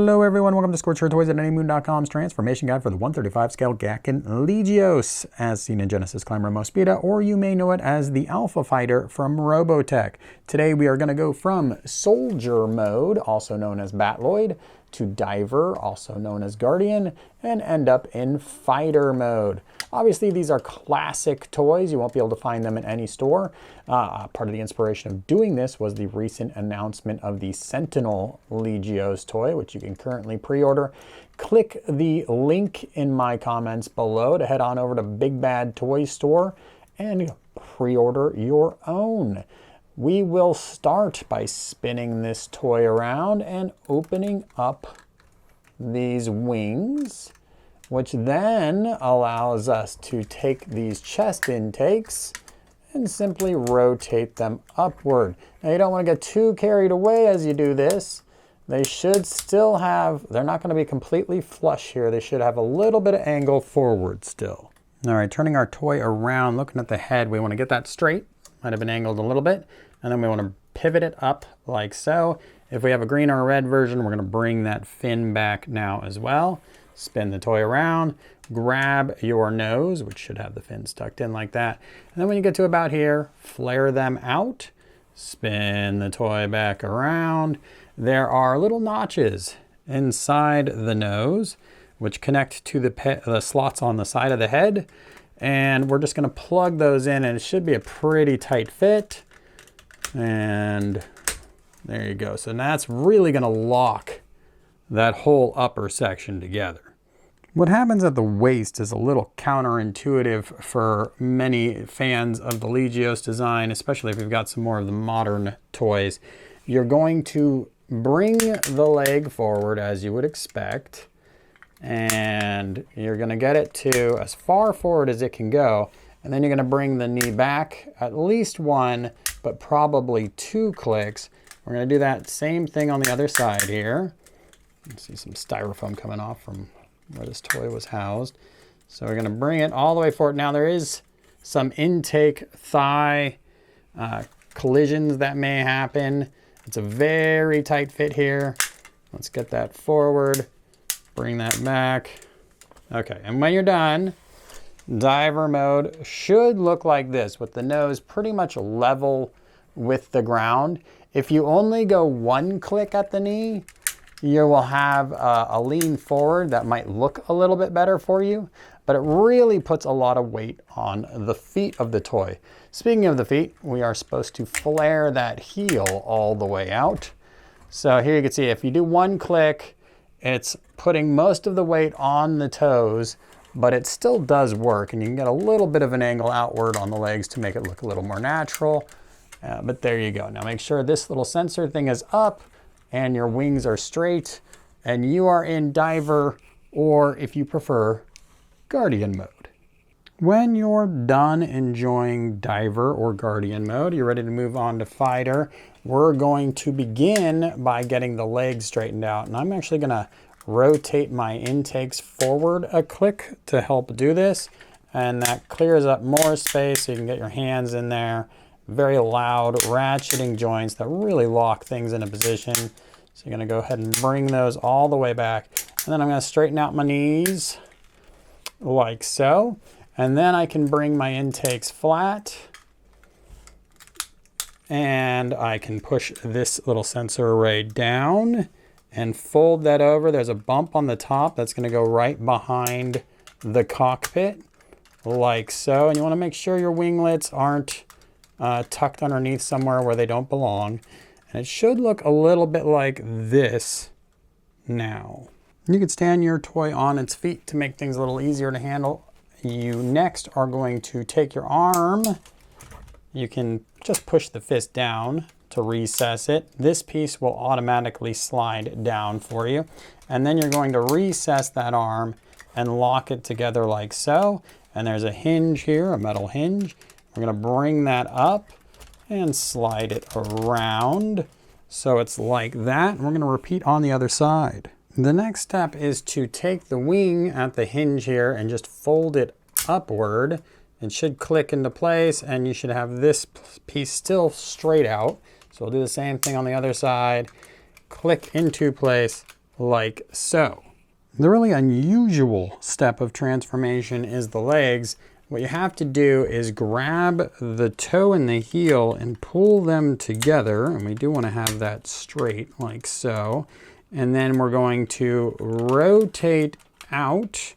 Hello everyone, welcome to Scorcher Toys at anymoon.com's transformation guide for the 135 scale Gakken Legioss, as seen in Genesis Climber Most Beta, or you may know it as the Alpha Fighter from Robotech. Today we are going to go from Soldier mode, also known as Batloid, to Diver, also known as Guardian, and end up in Fighter mode. Obviously these are classic toys, you won't be able to find them in any store. Part of the inspiration of doing this was the recent announcement of the Sentinel Legioss toy, which you can currently pre-order. Click the link in my comments below to head on over to Big Bad Toy Store and pre-order your own. We will start by spinning this toy around and opening up these wings, which then allows us to take these chest intakes and simply rotate them upward. Now you don't want to get too carried away as you do this. They should still have, they're not going to be completely flush here. They should have a little bit of angle forward still. All right, turning our toy around, looking at the head, we want to get that straight. Might have been angled a little bit. And then we want to pivot it up like so. If we have a green or a red version, we're going to bring that fin back now as well. Spin the toy around, grab your nose, which should have the fins tucked in like that. And then when you get to about here, flare them out, spin the toy back around. There are little notches inside the nose, which connect to the slots on the side of the head. And we're just going to plug those in, and it should be a pretty tight fit. And there you go. So that's really going to lock that whole upper section together. What happens at the waist is a little counterintuitive for many fans of the Legioss design, especially if you've got some more of the modern toys. You're going to bring the leg forward as you would expect, and you're going to get it to as far forward as it can go, and then you're going to bring the knee back at least one, but probably 2 clicks. We're going to do that same thing on the other side here. You can see some styrofoam coming off from where this toy was housed. So we're going to bring it all the way forward. Now there is some intake thigh collisions that may happen. It's a very tight fit here. Let's get that forward, bring that back. Okay, and when you're done, diver mode should look like this, with the nose pretty much level with the ground. If you only go 1 click at the knee, you will have a lean forward that might look a little bit better for you, but it really puts a lot of weight on the feet of the toy. Speaking of the feet, we are supposed to flare that heel all the way out. So here you can see if you do 1 click, it's putting most of the weight on the toes, but it still does work, and you can get a little bit of an angle outward on the legs to make it look a little more natural. But there you go. Now make sure this little sensor thing is up and your wings are straight, and you are in Diver, or if you prefer, Guardian mode. When you're done enjoying Diver or Guardian mode, you're ready to move on to Fighter. We're going to begin by getting the legs straightened out, and I'm actually going to rotate my intakes forward a click to help do this, and that clears up more space so you can get your hands in there. Very loud ratcheting joints that really lock things into position. So you're going to go ahead and bring those all the way back, and then I'm going to straighten out my knees like so, and then I can bring my intakes flat, and I can push this little sensor array down and fold that over. There's a bump on the top that's going to go right behind the cockpit like so, and you want to make sure your winglets aren't tucked underneath somewhere where they don't belong. And it should look a little bit like this now. You can stand your toy on its feet to make things a little easier to handle. You next are going to take your arm. You can just push the fist down to recess it. This piece will automatically slide down for you. And then you're going to recess that arm and lock it together like so. And there's a hinge here, a metal hinge. We're going to bring that up and slide it around so it's like that. And we're going to repeat on the other side. The next step is to take the wing at the hinge here and just fold it upward. It should click into place, and you should have this piece still straight out. So we'll do the same thing on the other side. Click into place, like so. The really unusual step of transformation is the legs. What you have to do is grab the toe and the heel and pull them together. And we do want to have that straight like so. And then we're going to rotate out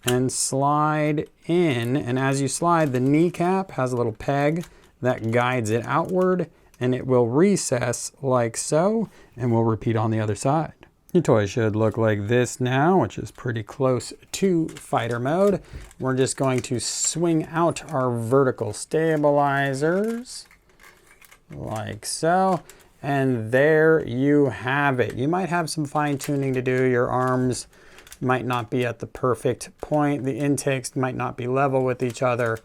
and slide in. And as you slide, the kneecap has a little peg that guides it outward, and it will recess like so. And we'll repeat on the other side. Your toy should look like this now, which is pretty close to fighter mode. We're just going to swing out our vertical stabilizers like so. And there you have it. You might have some fine tuning to do. Your arms might not be at the perfect point. The intakes might not be level with each other.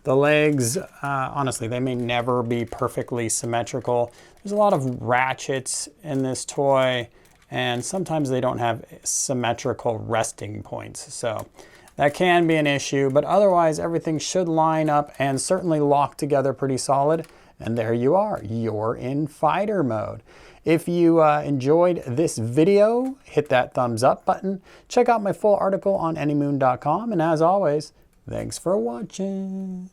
The legs, honestly, they may never be perfectly symmetrical. There's a lot of ratchets in this toy, and sometimes they don't have symmetrical resting points. So that can be an issue, but otherwise everything should line up and certainly lock together pretty solid. And there you are, you're in fighter mode. If you enjoyed this video, hit that thumbs up button. Check out my full article on anymoon.com. And as always, thanks for watching.